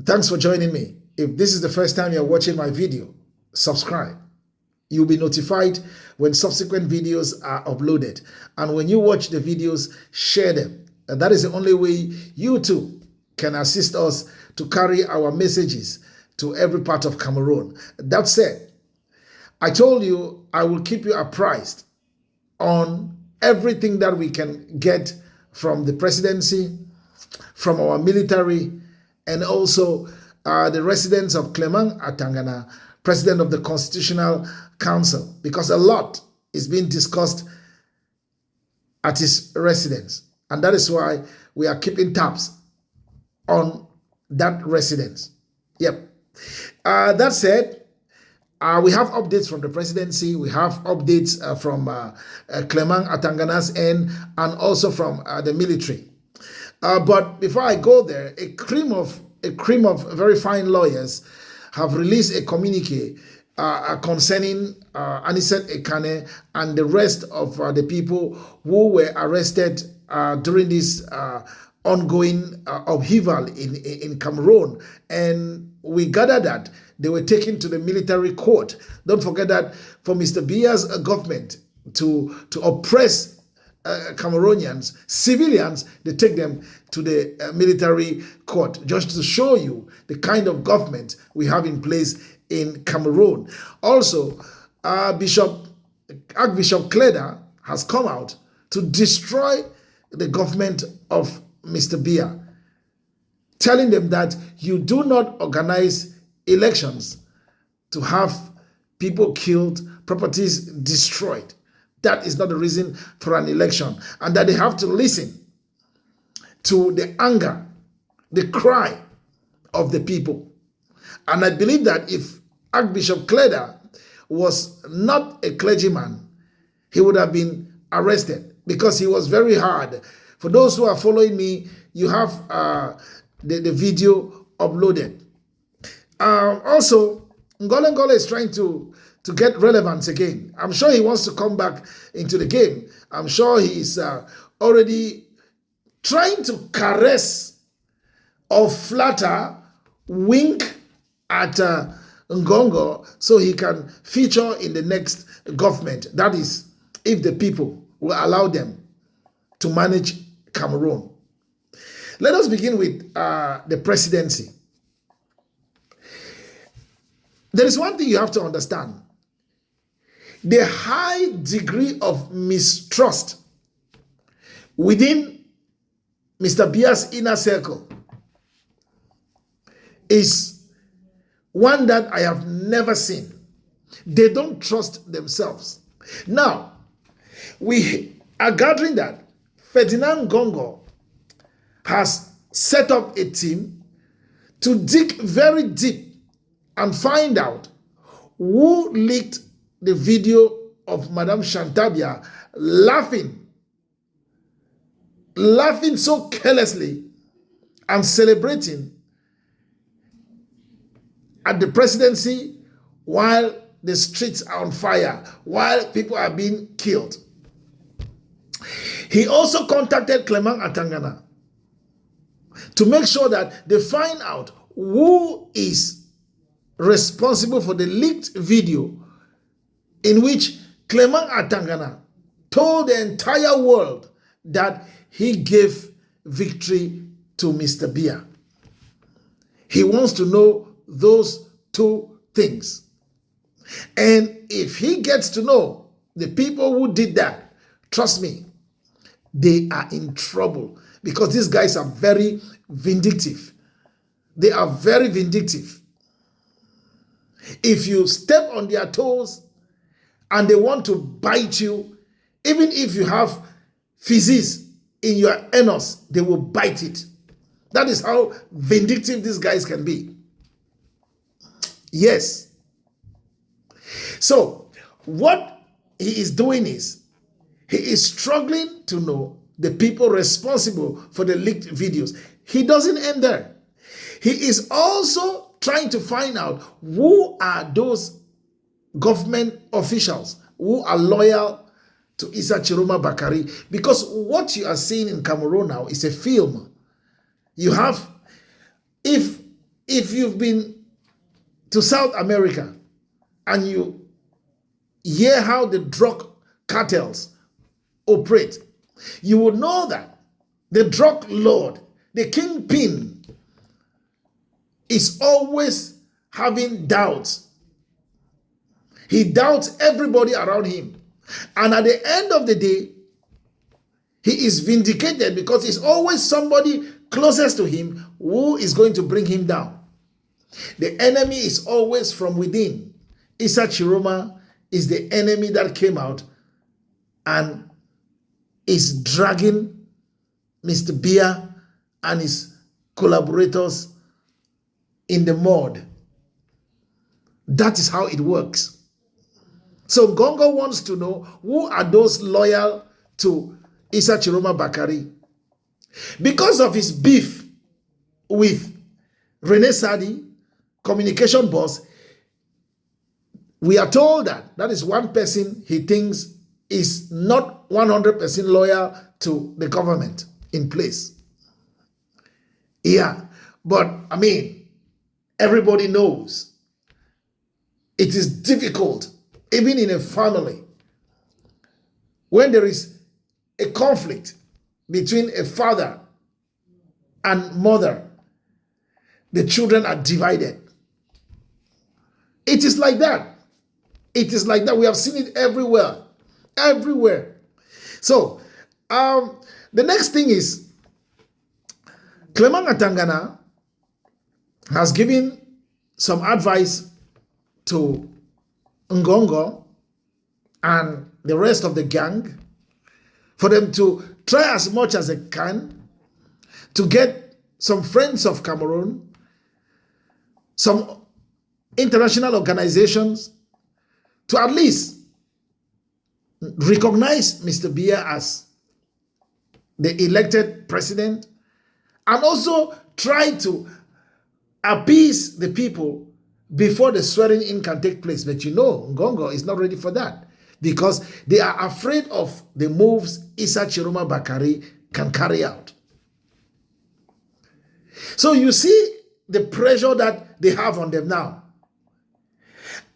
Thanks for joining me. If this is the first time you're watching my video, subscribe. You'll be notified when subsequent videos are uploaded. And when you watch the videos, share them. And that is the only way you too can assist us to carry our messages to every part of Cameroon. That said, I told you I will keep you apprised on everything that we can get from the presidency, from our military, and also the residents of Clement, Atangana, president of the Constitutional Council, because a lot is being discussed at his residence. And that is why we are keeping tabs on that residence. Yep. That said, we have updates from the presidency. We have updates from Clement Atangana's end and also from the military. But before I go there, a cream of very fine lawyers have released a communique concerning Anicet Ekane and the rest of the people who were arrested during this ongoing upheaval in Cameroon. And we gather that they were taken to the military court. Don't forget that for Mr. Biya's government to oppress Cameroonians, civilians, they take them to the military court, just to show you the kind of government we have in place in Cameroon. Also, Archbishop Kleda has come out to destroy the government of Mr. Biya, telling them that you do not organize elections to have people killed, properties destroyed. That is not the reason for an election, and that they have to listen to the anger, the cry of the people. And I believe that if Archbishop Kleda was not a clergyman, he would have been arrested, because he was very hard. For those who are following me, you have the video uploaded. Also, Ngoh is trying to get relevance again. I'm sure he wants to come back into the game. I'm sure he's already trying to caress or flatter, wink at Ngoh so he can feature in the next government. That is, if the people will allow them to manage Cameroon. Let us begin with the presidency. There is one thing you have to understand. The high degree of mistrust within Mr. Biya's inner circle is one that I have never seen. They don't trust themselves. Now, we are gathering that Ferdinand Ngoh has set up a team to dig very deep and find out who leaked the video of Madame Chantabia laughing so carelessly and celebrating at the presidency while the streets are on fire, while people are being killed. He also contacted Clement Atangana to make sure that they find out who is responsible for the leaked video in which Clement Atangana told the entire world that he gave victory to Mr. Biya. He wants to know those two things. And if he gets to know the people who did that, trust me, they are in trouble, because these guys are very vindictive. They are very vindictive. If you step on their toes and they want to bite you, even if you have physics in your anus, they will bite it. That is how vindictive these guys can be. Yes. So, what he is doing is, he is struggling to know the people responsible for the leaked videos. He doesn't end there. He is also trying to find out who are those government officials who are loyal to Issa Chiroma Bakari, because what you are seeing in Cameroon now is a film. You have, if if you've been to South America and you hear how the drug cartels operate, you will know that the drug lord, the kingpin, is always having doubts. He doubts everybody around him. And at the end of the day, he is vindicated because it's always somebody closest to him who is going to bring him down. The enemy is always from within. Issa Chiroma is the enemy that came out and is dragging Mr. Bia and his collaborators in the mud. That is how it works. So Ngoh wants to know, who are those loyal to Issa Chiroma Bakari? Because of his beef with Rene Sadi, communication boss, we are told that that is one person he thinks is not 100% loyal to the government in place. Yeah, but I mean, everybody knows it is difficult, even in a family, when there is a conflict between a father and mother, the children are divided. It is like that. It is like that. We have seen it everywhere. Everywhere. So, the next thing is, Clement Atangana has given some advice to Ngoh and the rest of the gang for them to try as much as they can to get some friends of Cameroon, some international organizations, to at least recognize Mr. Bia as the elected president, and also try to appease the people before the swearing in can take place. But you know, Ngoh is not ready for that because they are afraid of the moves Issa Chiroma Bakari can carry out. So you see the pressure that they have on them now.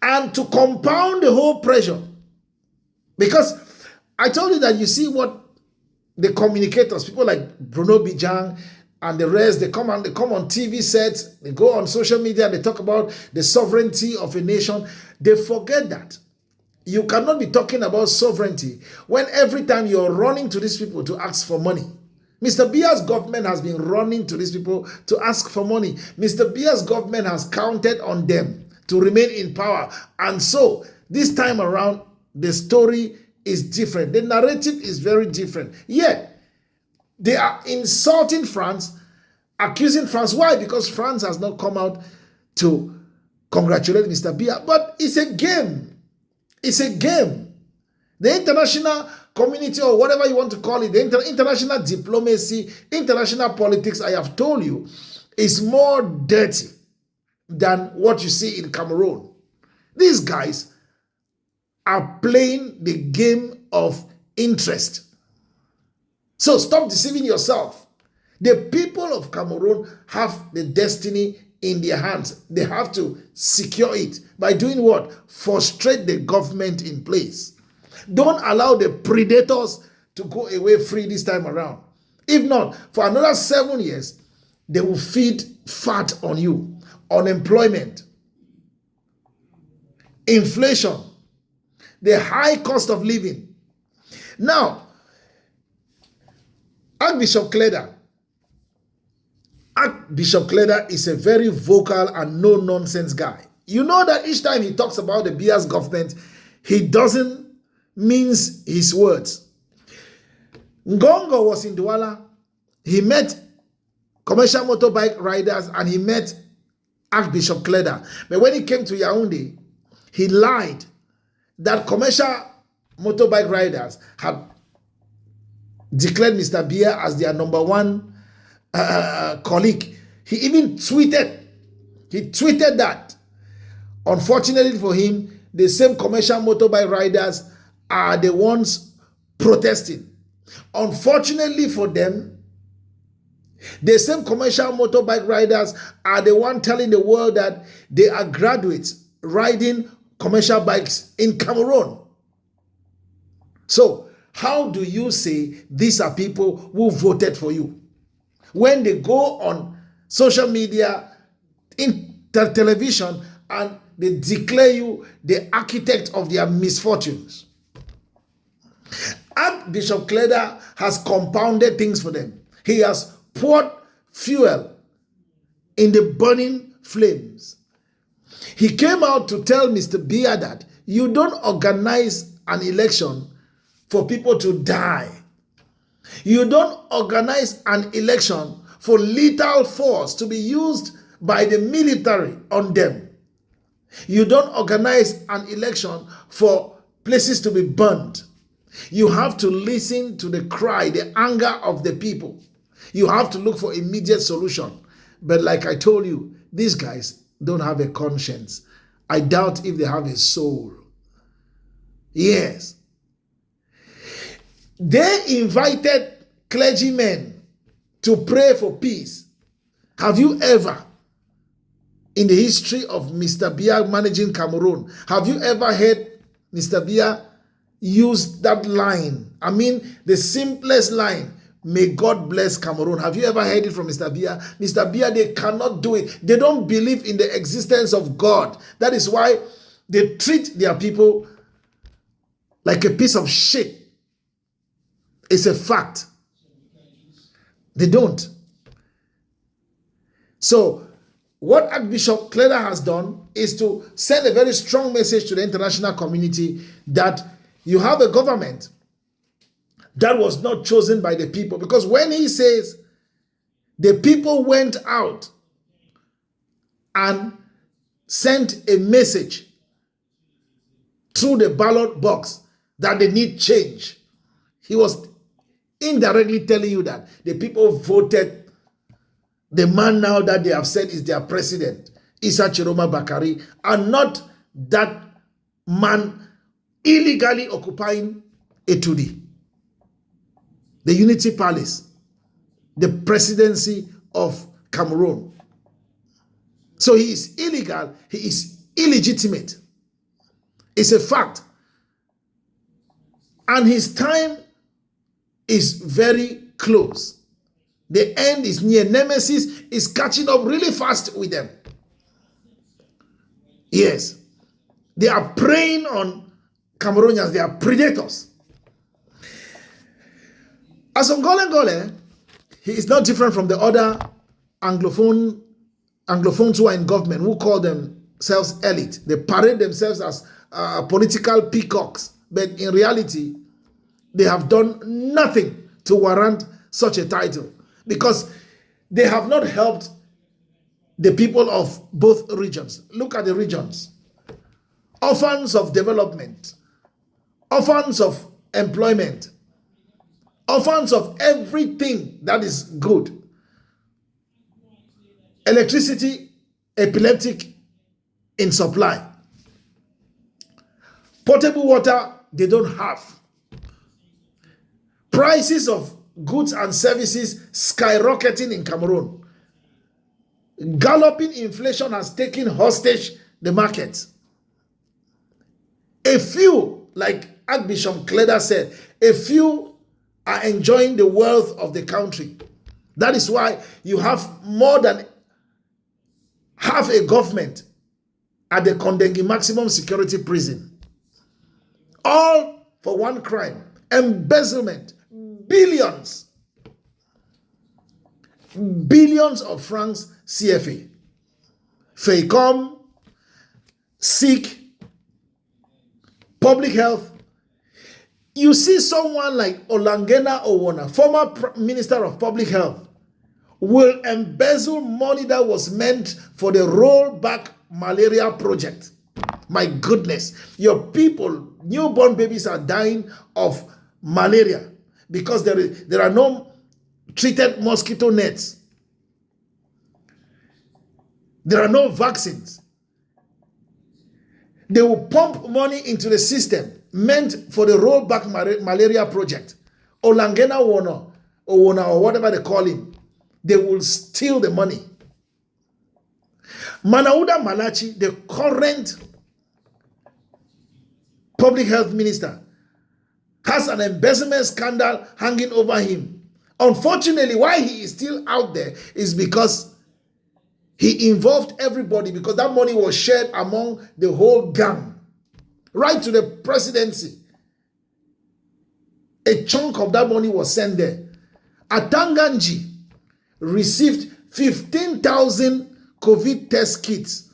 And to compound the whole pressure, because I told you that you see what the communicators, people like Bruno Bijang and the rest, they come on TV sets, they go on social media, and they talk about the sovereignty of a nation. They forget that you cannot be talking about sovereignty when every time you're running to these people to ask for money. Mr. Bia's government has been running to these people to ask for money. Mr. Bia's government has counted on them to remain in power. And so, this time around, the story is different. The narrative is very different. Yet, they are insulting France, accusing France. Why? Because France has not come out to congratulate Mr. Bia. But it's a game. It's a game. The international community, or whatever you want to call it, the international diplomacy, international politics, I have told you, is more dirty than what you see in Cameroon. These guys are playing the game of interest. So stop deceiving yourself. The people of Cameroon have the destiny in their hands. They have to secure it by doing what? Frustrate the government in place. Don't allow the predators to go away free this time around. If not, for another 7 years, they will feed fat on you. Unemployment, inflation, the high cost of living. Now, Archbishop Clement is a very vocal and no-nonsense guy. You know that each time he talks about the Bia's government, he doesn't mince his words. Ngoh was in Douala. He met commercial motorbike riders and he met Archbishop Clement. But when he came to Yaoundé, he lied that commercial motorbike riders had declared Mr. Bia as their number one colleague. He even tweeted that. Unfortunately for him, the same commercial motorbike riders are the ones protesting. Unfortunately for them, The same commercial motorbike riders are the one telling the world that they are graduates riding commercial bikes in Cameroon. So, how do you say these are people who voted for you? When they go on social media, in television, and they declare you the architect of their misfortunes. Archbishop Clement has compounded things for them. He has poured fuel in the burning flames. He came out to tell Mr. Biya that you don't organize an election for people to die. You don't organize an election for lethal force to be used by the military on them. You don't organize an election for places to be burned. You have to listen to the cry, the anger of the people. You have to look for immediate solution. But like I told you, these guys don't have a conscience. I doubt if they have a soul. Yes. They invited clergymen to pray for peace. Have you ever, in the history of Mr. Biya managing Cameroon, have you ever heard Mr. Biya use that line? I mean, the simplest line, may God bless Cameroon. Have you ever heard it from Mr. Biya? Mr. Biya, they cannot do it. They don't believe in the existence of God. That is why they treat their people like a piece of shit. It's a fact. They don't. So, what Archbishop Clement has done is to send a very strong message to the international community that you have a government that was not chosen by the people. Because when he says the people went out and sent a message through the ballot box that they need change, he was indirectly telling you that the people voted the man now that they have said is their president, Issa Chiroma Bakari, and not that man illegally occupying Etudi, the Unity Palace, the presidency of Cameroon. So he is illegal, he is illegitimate. It's a fact. And his time is very close. The end is near. Nemesis is catching up really fast with them. Yes. They are preying on Cameroonians. They are predators. As Ngoh, he is not different from the other Anglophones who are in government, who call themselves elite. They parade themselves as political peacocks. But in reality, they have done nothing to warrant such a title, because they have not helped the people of both regions. Look at the regions. Orphans of development, orphans of employment, orphans of everything that is good. Electricity, epileptic in supply. Potable water, they don't have. Prices of goods and services skyrocketing in Cameroon. Galloping inflation has taken hostage the market. A few, like Archbishop Clement said, a few are enjoying the wealth of the country. That is why you have more than half a government at the Kondengi maximum security prison. All for one crime: embezzlement. Billions of francs CFA. FEICOM, SIC, public health. You see someone like Olangena Owona, former Minister of Public Health, will embezzle money that was meant for the rollback malaria project. My goodness, your people, newborn babies are dying of malaria because there are no treated mosquito nets. There are no vaccines. They will pump money into the system meant for the rollback malaria project. Olangena Owona, or whatever they call him, they will steal the money. Manauda Malachi, the current public health minister, has an embezzlement scandal hanging over him. Unfortunately, why he is still out there is because he involved everybody, because that money was shared among the whole gang, right to the presidency. A chunk of that money was sent there. Atangana received 15,000 COVID test kits,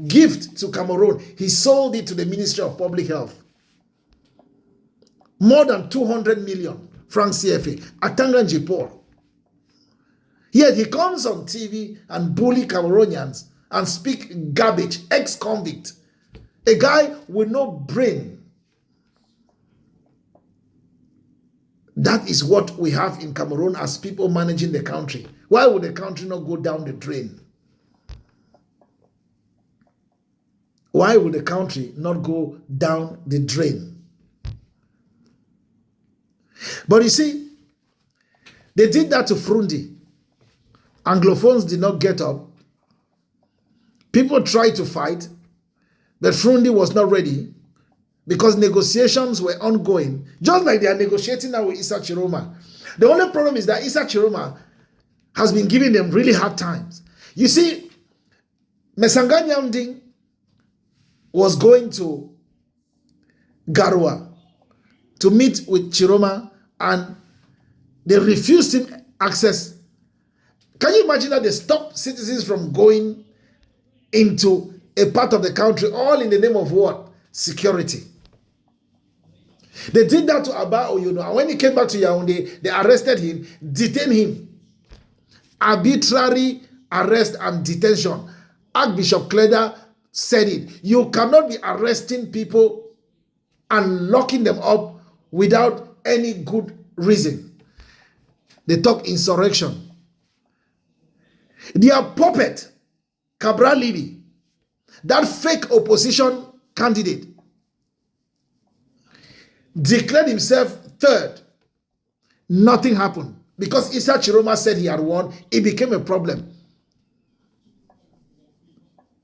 gift to Cameroon. He sold it to the Ministry of Public Health. More than 200 million francs CFA. Atangana Paul. Yet he comes on TV and bully Cameroonians and speak garbage, ex-convict. A guy with no brain. That is what we have in Cameroon as people managing the country. Why would the country not go down the drain? Why would the country not go down the drain? But you see, they did that to Frundi. Anglophones did not get up. People tried to fight, but Frundi was not ready because negotiations were ongoing, just like they are negotiating now with Issa Chiroma. The only problem is that Issa Chiroma has been giving them really hard times. You see, Mesanga Nyanding was going to Garua to meet with Chiroma, and they refused him access. Can you imagine that they stopped citizens from going into a part of the country, all in the name of what? Security. They did that to Abba Oyuno, and when he came back to Yaoundé, they arrested him, detained him. Arbitrary arrest and detention. Archbishop Kleda said it. You cannot be arresting people and locking them up without any good reason. They talk insurrection. Their puppet, Cabral Libby, that fake opposition candidate, declared himself third. Nothing happened. Because Issa Chiroma said he had won, it became a problem.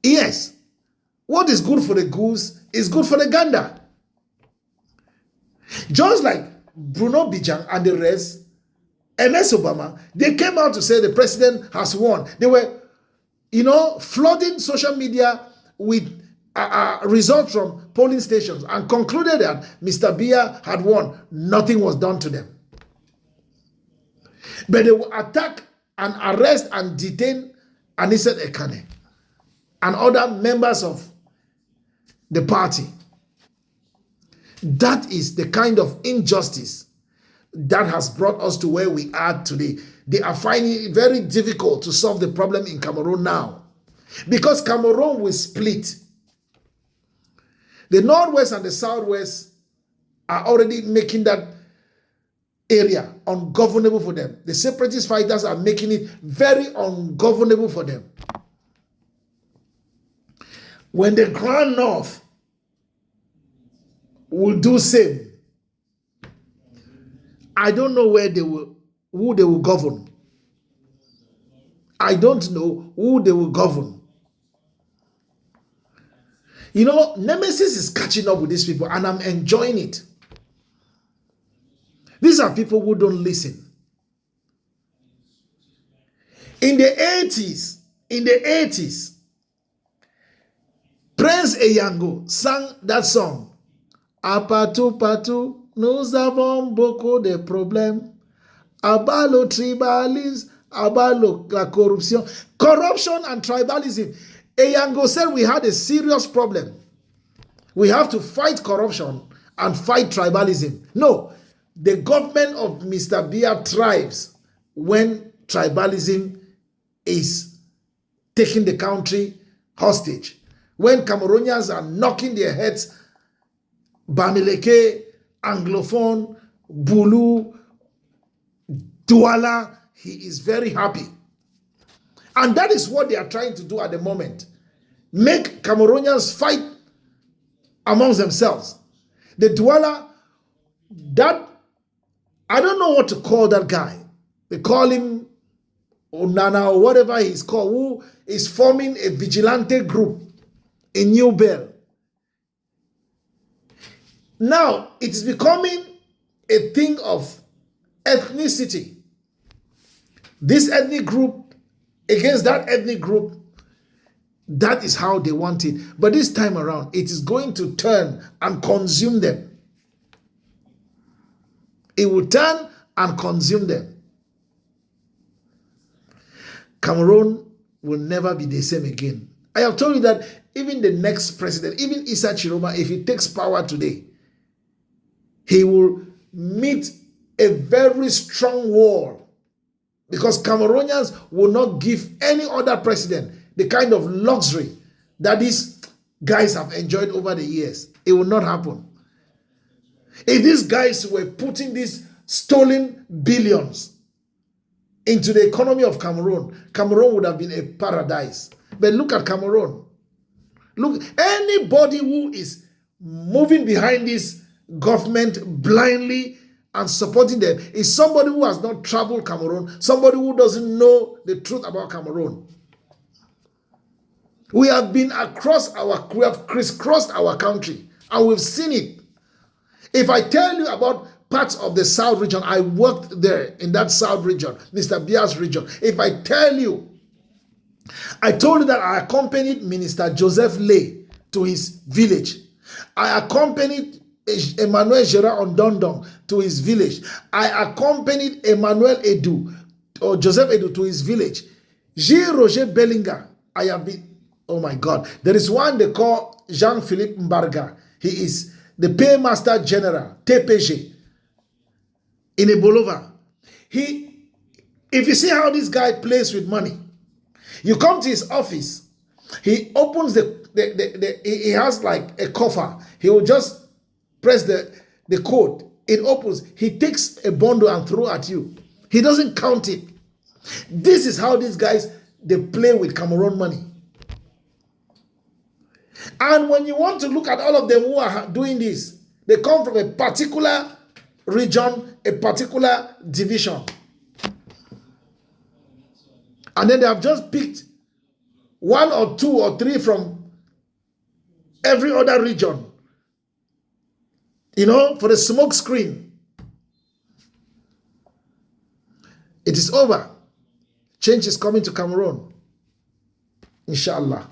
Yes, what is good for the goose is good for the gander. Just like Bruno Bijang and the rest, MS Obama, they came out to say the president has won. They were, flooding social media with results from polling stations and concluded that Mr. Biya had won. Nothing was done to them. But they will attack and arrest and detain Aniset Ekane and other members of the party. That is the kind of injustice that has brought us to where we are today. They are finding it very difficult to solve the problem in Cameroon now, because Cameroon will split. The Northwest and the Southwest are already making that area ungovernable for them. The separatist fighters are making it very ungovernable for them. When the Grand North will do same, I don't know who they will govern. I don't know who they will govern. Nemesis is catching up with these people, and I'm enjoying it. These are people who don't listen. In the 80s, Prince Eyango sang that song. Apatu patu, nous avons beaucoup de problèmes. Abalo tribalism, abalo la corruption. Corruption and tribalism. Eyango said we had a serious problem. We have to fight corruption and fight tribalism. No, the government of Mr. Biya thrives when tribalism is taking the country hostage. When Cameroonians are knocking their heads, Bamileke, Anglophone, Bulu, Douala, he is very happy. And that is what they are trying to do at the moment. Make Cameroonians fight amongst themselves. The Douala, that, I don't know what to call that guy. They call him Onana or whatever he's called, who is forming a vigilante group in New Bell. Now, it is becoming a thing of ethnicity. This ethnic group against that ethnic group, that is how they want it. But this time around, it is going to turn and consume them. It will turn and consume them. Cameroon will never be the same again. I have told you that even the next president, even Issa Chiroma, if he takes power today, he will meet a very strong wall, because Cameroonians will not give any other president the kind of luxury that these guys have enjoyed over the years. It will not happen. If these guys were putting these stolen billions into the economy of Cameroon, Cameroon would have been a paradise. But look at Cameroon. Look, anybody who is moving behind this government blindly and supporting them is somebody who has not traveled Cameroon, somebody who doesn't know the truth about Cameroon. We have been we have crisscrossed our country, and we've seen it. If I tell you about parts of the South region, I worked there in that South region, Mr. Bia's region. If I tell you, I told you that I accompanied Minister Joseph Lay to his village. I accompanied Emmanuel Gerard Ondondong to his village. I accompanied Emmanuel Edu or Joseph Edu to his village. Gilles Roger Bellinga, I have been, oh my God. There is one they call Jean-Philippe Mbarga. He is the Paymaster General, TPG, in Ebolova. If you see how this guy plays with money, you come to his office, he opens he has like a coffer. He will just press the code. It opens. He takes a bundle and throw at you. He doesn't count it. This is how these guys, they play with Cameroon money. And when you want to look at all of them who are doing this, they come from a particular region, a particular division. And then they have just picked one or two or three from every other region, for the smoke screen. It is over. Change is coming to Cameroon. Inshallah.